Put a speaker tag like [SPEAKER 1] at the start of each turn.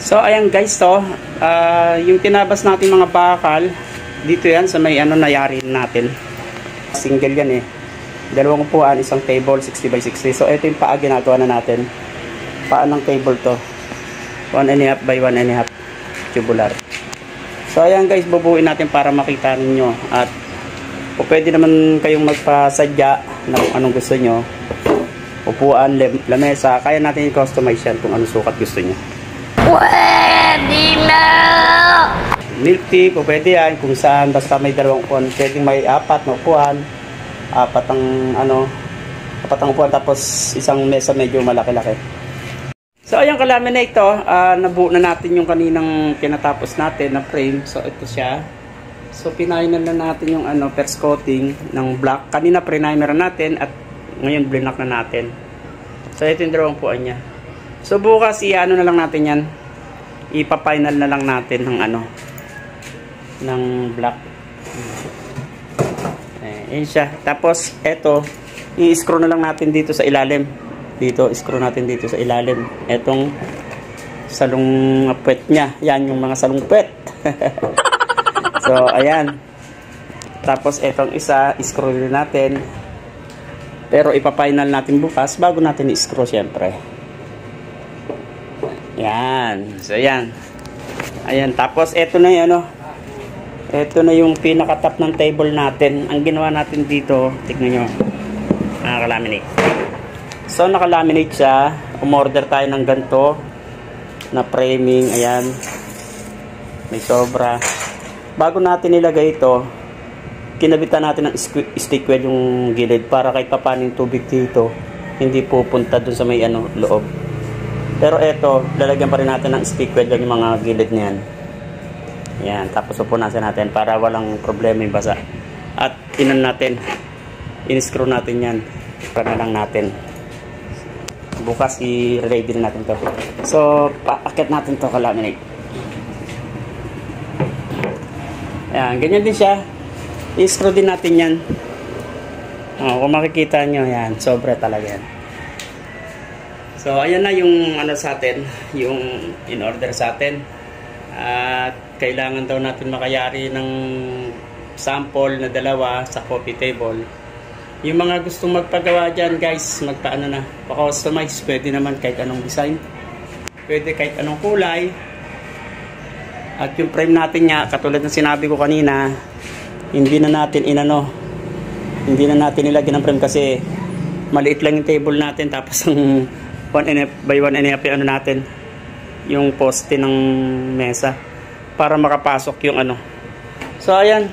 [SPEAKER 1] So ayan guys, yung tinabas natin mga bakal dito yan sa may nayari natin. Single yan eh. Dalawang upuan, isang table 60 by 60. So ito yung paa ginagawa na natin. Paa ng table to. 1.5 by 1.5 tubular. So ayan guys, bubuuin natin para makita ninyo. At o pwede naman kayong magpasadya na kung anong gusto nyo. Upuan, lamesa, kaya natin i-customize yan kung anong sukat gusto nyo.
[SPEAKER 2] Pwede na!
[SPEAKER 1] Milk tea, pwede yan kung saan, basta may dalawang upuan. Pwede may apat na upuan, apat ang upuan, tapos isang mesa medyo malaki-laki. So ayan kalaminate ito, nabuo na natin yung kaninang kinatapos natin na frame. So ito siya. So pinainal na natin yung first coating ng black. Kanina pre-primer natin at ngayon blinak na natin. So ito yung dalawang upuan niya. So bukas na lang natin yan. Ipa-final na lang natin ng ng black. Ayan siya. Tapos ito, i-screw na lang natin dito sa ilalim. Dito, screw natin dito sa ilalim. Etong salong puwet niya. Yan yung mga salong puwet. So, ayan. Tapos, etong isa, screw din natin. Pero, ipa-final natin bukas bago natin i-screw, syempre. Yan. So, ayan. Ayan. Tapos, eto na yung eto na yung pinaka-top ng table natin. Ang ginawa natin dito, tignan nyo. Nakakalaminate. So, nakalaminate siya. Umorder tayo ng ganito na framing. Ayan. May sobra. Bago natin ilagay ito, kinabitan natin ng stick weld yung gilid para kahit papaano yung tubig dito hindi pupunta dun sa may loob. Pero ito, lalagyan pa rin natin ng stick weld yung mga gilid niyan. Ayan. Tapos upunasan natin para walang problema yung basa. At in-screw natin yan. Para na lang natin. Bukas i-ready natin to. So, paakit natin to kalaminate. Ayan, ganyan din siya. I-screw din natin yan. Kung makikita nyo, yan, sobra talaga yan. So, ayan na yung sa atin, yung in-order sa atin. At kailangan daw natin makayari ng sample na dalawa sa coffee table. Yung mga gustong magpagawa dyan guys, pa-customize, pwede naman kahit anong design, pwede kahit anong kulay. At yung frame natin nga, katulad ng sinabi ko kanina, hindi na natin nilagyan ng frame kasi maliit lang yung table natin, tapos ang 1.5 by 1.5 natin yung poste ng mesa para makapasok yung So ayan.